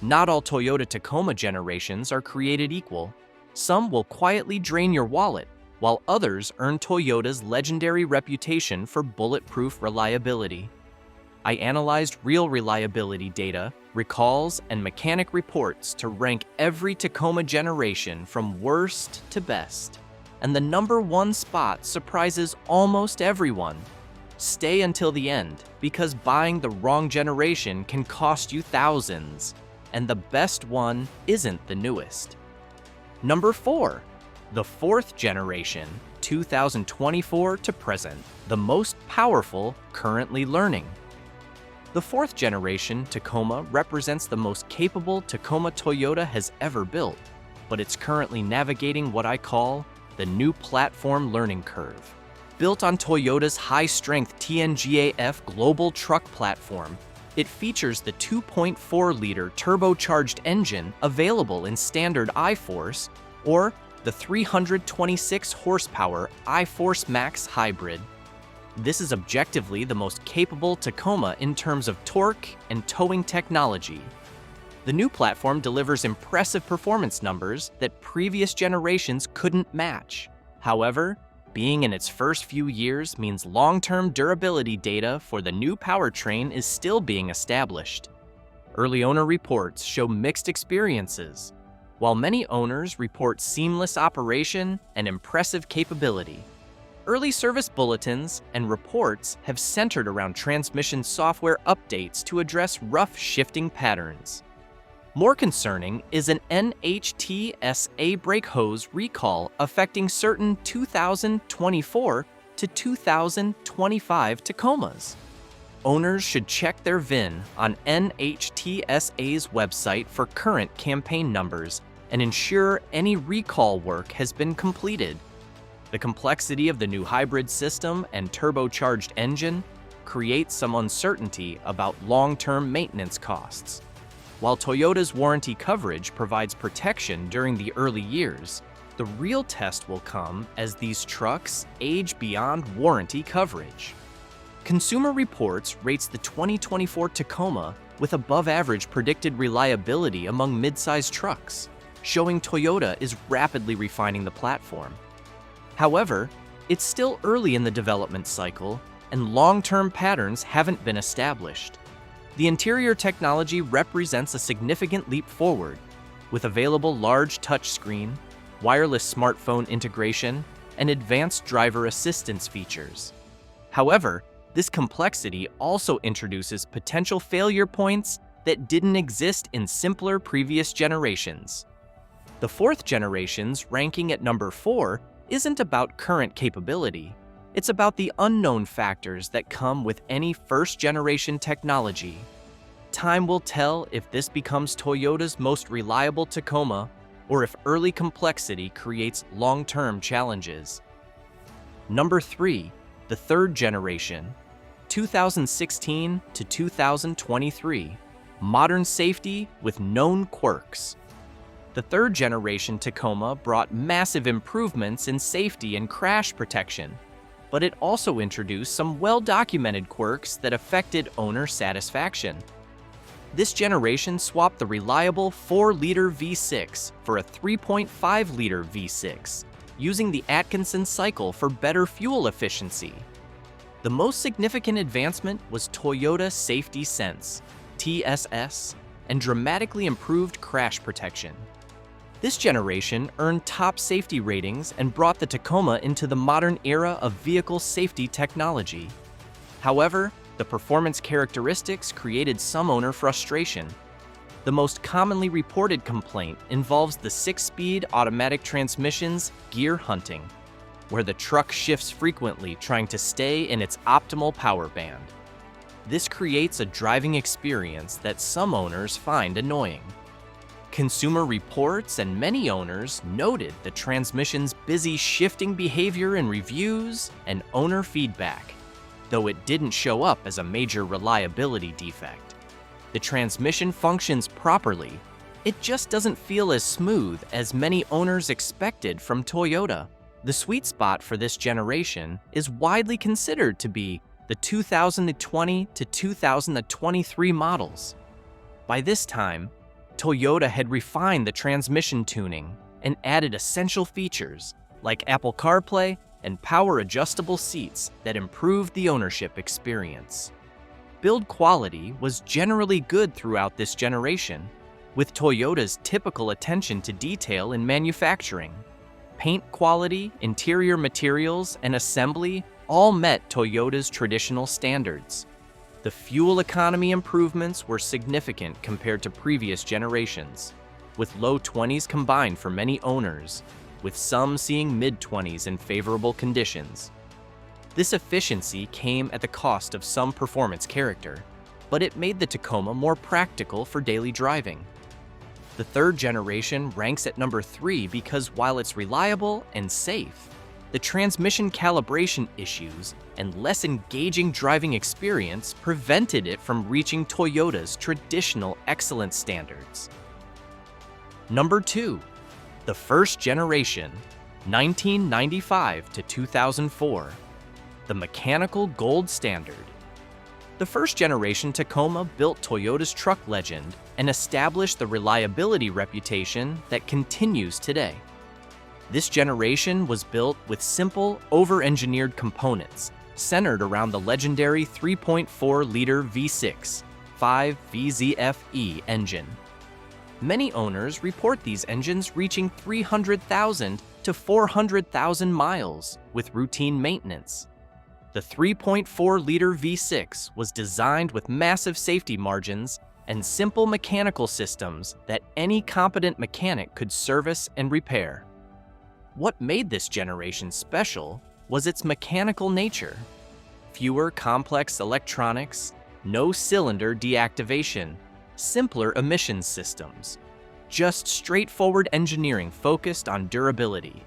Not all Toyota Tacoma generations are created equal. Some will quietly drain your wallet, while others earn Toyota's legendary reputation for bulletproof reliability. I analyzed real reliability data, recalls, and mechanic reports to rank every Tacoma generation from worst to best. And the number one spot surprises almost everyone. Stay until the end, because buying the wrong generation can cost you thousands, and the best one isn't the newest. Number 4. The 4th generation, 2024 to present, the most powerful currently learning. The 4th generation Tacoma represents the most capable Tacoma Toyota has ever built, but it's currently navigating what I call the new platform learning curve. Built on Toyota's high-strength TNGA-F global truck platform, it features the 2.4-liter turbocharged engine available in standard I-Force or the 326-horsepower I-Force Max hybrid. This is objectively the most capable Tacoma in terms of torque and towing technology. The new platform delivers impressive performance numbers that previous generations couldn't match. However, being in its first few years means long-term durability data for the new powertrain is still being established. Early owner reports show mixed experiences, while many owners report seamless operation and impressive capability. Early service bulletins and reports have centered around transmission software updates to address rough shifting patterns. More concerning is an NHTSA brake hose recall affecting certain 2024 to 2025 Tacomas. Owners should check their VIN on NHTSA's website for current campaign numbers and ensure any recall work has been completed. The complexity of the new hybrid system and turbocharged engine creates some uncertainty about long-term maintenance costs. While Toyota's warranty coverage provides protection during the early years, the real test will come as these trucks age beyond warranty coverage. Consumer Reports rates the 2024 Tacoma with above-average predicted reliability among mid-sized trucks, showing Toyota is rapidly refining the platform. However, it's still early in the development cycle, and long-term patterns haven't been established. The interior technology represents a significant leap forward, with available large touchscreen, wireless smartphone integration, and advanced driver assistance features. However, this complexity also introduces potential failure points that didn't exist in simpler previous generations. The 4th generation's ranking at number 4 isn't about current capability. It's about the unknown factors that come with any first-generation technology. Time will tell if this becomes Toyota's most reliable Tacoma or if early complexity creates long-term challenges. Number 3, the 3rd generation, 2016 to 2023, modern safety with known quirks. The 3rd generation Tacoma brought massive improvements in safety and crash protection, but it also introduced some well-documented quirks that affected owner satisfaction. This generation swapped the reliable 4-liter V6 for a 3.5-liter V6, using the Atkinson cycle for better fuel efficiency. The most significant advancement was Toyota Safety Sense, TSS, and dramatically improved crash protection. This generation earned top safety ratings and brought the Tacoma into the modern era of vehicle safety technology. However, the performance characteristics created some owner frustration. The most commonly reported complaint involves the 6-speed automatic transmission's gear hunting, where the truck shifts frequently trying to stay in its optimal power band. This creates a driving experience that some owners find annoying. Consumer Reports and many owners noted the transmission's busy shifting behavior in reviews and owner feedback, though it didn't show up as a major reliability defect. The transmission functions properly, it just doesn't feel as smooth as many owners expected from Toyota. The sweet spot for this generation is widely considered to be the 2020 to 2023 models. By this time, Toyota had refined the transmission tuning and added essential features like Apple CarPlay and power-adjustable seats that improved the ownership experience. Build quality was generally good throughout this generation, with Toyota's typical attention to detail in manufacturing. Paint quality, interior materials, and assembly all met Toyota's traditional standards. The fuel economy improvements were significant compared to previous generations, with low 20s combined for many owners, with some seeing mid-20s in favorable conditions. This efficiency came at the cost of some performance character, but it made the Tacoma more practical for daily driving. The third generation ranks at number 3 because while it's reliable and safe, the transmission calibration issues and less engaging driving experience prevented it from reaching Toyota's traditional excellence standards. Number 2, the first generation, 1995 to 2004, the mechanical gold standard. The first generation Tacoma built Toyota's truck legend and established the reliability reputation that continues today. This generation was built with simple, over-engineered components centered around the legendary 3.4-liter V6 5VZFE engine. Many owners report these engines reaching 300,000 to 400,000 miles with routine maintenance. The 3.4-liter V6 was designed with massive safety margins and simple mechanical systems that any competent mechanic could service and repair. What made this generation special was its mechanical nature. Fewer complex electronics, no cylinder deactivation, simpler emissions systems. Just straightforward engineering focused on durability.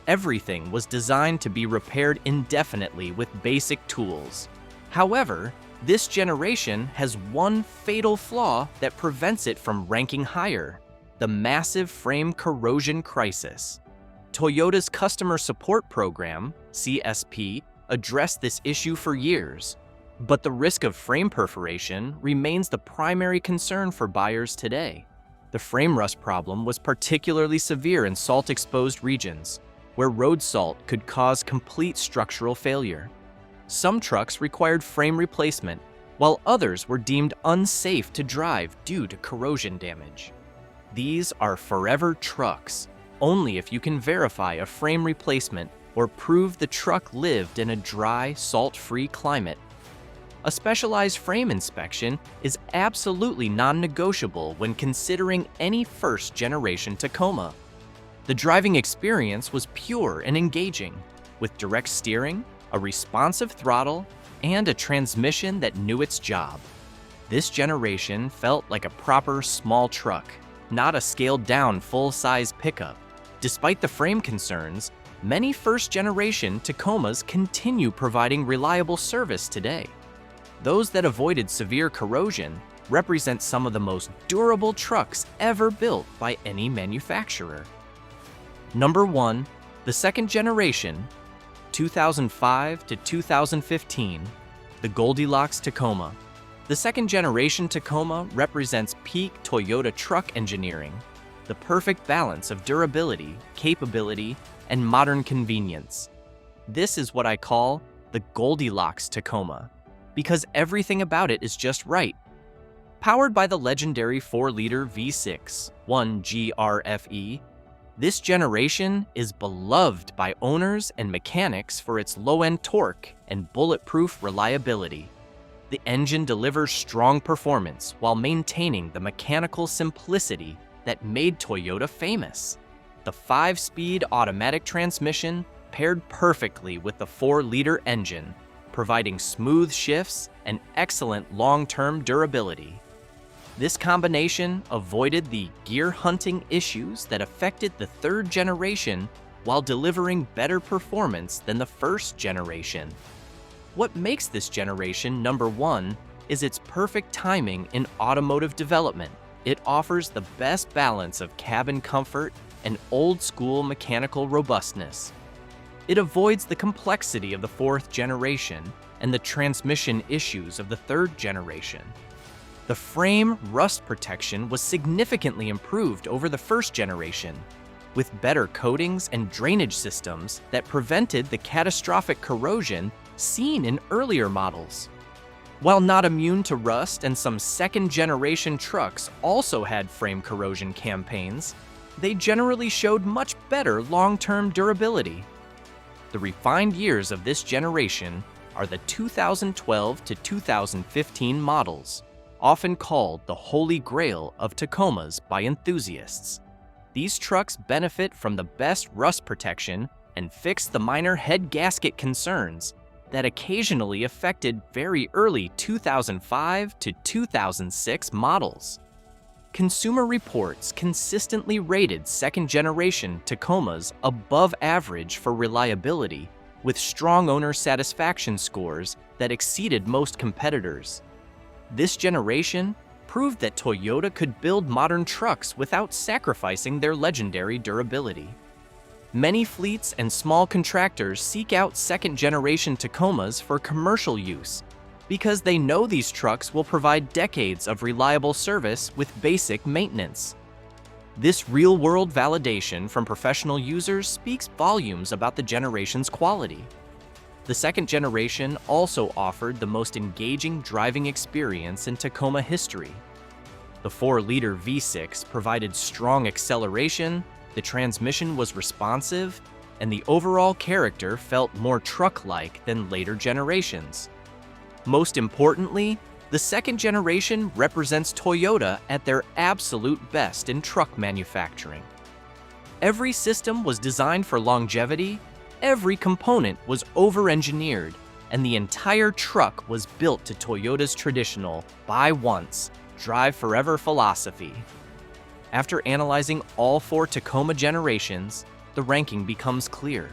Everything was designed to be repaired indefinitely with basic tools. However, this generation has one fatal flaw that prevents it from ranking higher: the massive frame corrosion crisis. Toyota's Customer Support Program, CSP, addressed this issue for years, but the risk of frame perforation remains the primary concern for buyers today. The frame rust problem was particularly severe in salt-exposed regions, where road salt could cause complete structural failure. Some trucks required frame replacement, while others were deemed unsafe to drive due to corrosion damage. These are forever trucks, only if you can verify a frame replacement or prove the truck lived in a dry, salt-free climate. A specialized frame inspection is absolutely non-negotiable when considering any first-generation Tacoma. The driving experience was pure and engaging, with direct steering, a responsive throttle, and a transmission that knew its job. This generation felt like a proper small truck, not a scaled-down full-size pickup. Despite the frame concerns, many first-generation Tacomas continue providing reliable service today. Those that avoided severe corrosion represent some of the most durable trucks ever built by any manufacturer. Number 1, the second generation, 2005 to 2015, the Goldilocks Tacoma. The second generation Tacoma represents peak Toyota truck engineering, the perfect balance of durability, capability, and modern convenience. This is what I call the Goldilocks Tacoma, because everything about it is just right. Powered by the legendary 4-liter V6 1GRFE, this generation is beloved by owners and mechanics for its low-end torque and bulletproof reliability. The engine delivers strong performance while maintaining the mechanical simplicity that made Toyota famous. The 5-speed automatic transmission paired perfectly with the 4-liter engine, providing smooth shifts and excellent long-term durability. This combination avoided the gear hunting issues that affected the third generation while delivering better performance than the first generation. What makes this generation number 1 is its perfect timing in automotive development. It offers the best balance of cabin comfort and old-school mechanical robustness. It avoids the complexity of the fourth generation and the transmission issues of the third generation. The frame rust protection was significantly improved over the first generation, with better coatings and drainage systems that prevented the catastrophic corrosion seen in earlier models. While not immune to rust, and some second-generation trucks also had frame corrosion campaigns, they generally showed much better long-term durability. The refined years of this generation are the 2012 to 2015 models, often called the Holy Grail of Tacomas by enthusiasts. These trucks benefit from the best rust protection and fix the minor head gasket concerns that occasionally affected very early 2005 to 2006 models. Consumer Reports consistently rated second-generation Tacomas above average for reliability, with strong owner satisfaction scores that exceeded most competitors. This generation proved that Toyota could build modern trucks without sacrificing their legendary durability. Many fleets and small contractors seek out second-generation Tacomas for commercial use because they know these trucks will provide decades of reliable service with basic maintenance. This real-world validation from professional users speaks volumes about the generation's quality. The second generation also offered the most engaging driving experience in Tacoma history. The 4-liter V6 provided strong acceleration, the transmission was responsive, and the overall character felt more truck-like than later generations. Most importantly, the second generation represents Toyota at their absolute best in truck manufacturing. Every system was designed for longevity, every component was over-engineered, and the entire truck was built to Toyota's traditional buy once, drive forever philosophy. After analyzing all 4 Tacoma generations, the ranking becomes clear.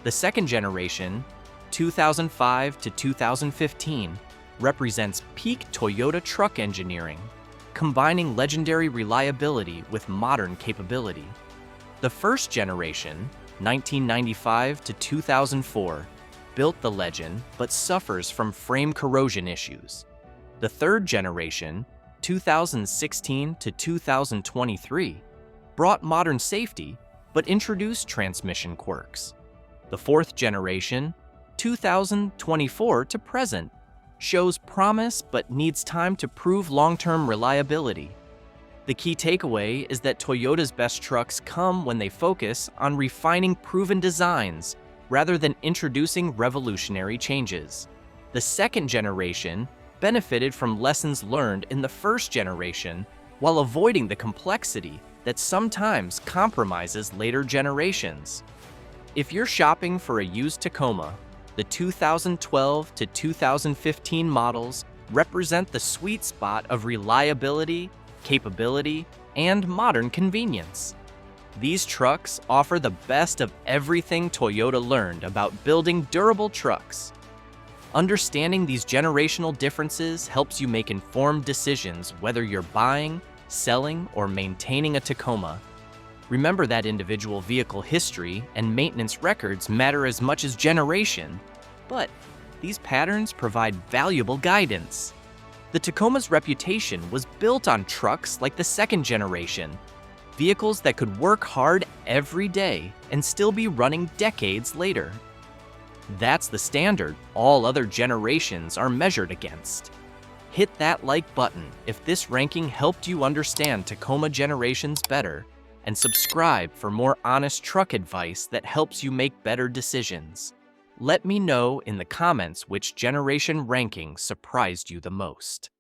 The second generation, 2005 to 2015, represents peak Toyota truck engineering, combining legendary reliability with modern capability. The first generation, 1995 to 2004, built the legend but suffers from frame corrosion issues. The third generation, 2016 to 2023, brought modern safety but introduced transmission quirks. The fourth generation, 2024 to present, shows promise but needs time to prove long-term reliability. The key takeaway is that Toyota's best trucks come when they focus on refining proven designs rather than introducing revolutionary changes. The second generation benefited from lessons learned in the first generation while avoiding the complexity that sometimes compromises later generations. If you're shopping for a used Tacoma, the 2012 to 2015 models represent the sweet spot of reliability, capability, and modern convenience. These trucks offer the best of everything Toyota learned about building durable trucks. Understanding these generational differences helps you make informed decisions whether you're buying, selling, or maintaining a Tacoma. Remember that individual vehicle history and maintenance records matter as much as generation, but these patterns provide valuable guidance. The Tacoma's reputation was built on trucks like the second generation, vehicles that could work hard every day and still be running decades later. That's the standard all other generations are measured against. Hit that like button if this ranking helped you understand Tacoma generations better, and subscribe for more honest truck advice that helps you make better decisions. Let me know in the comments which generation ranking surprised you the most.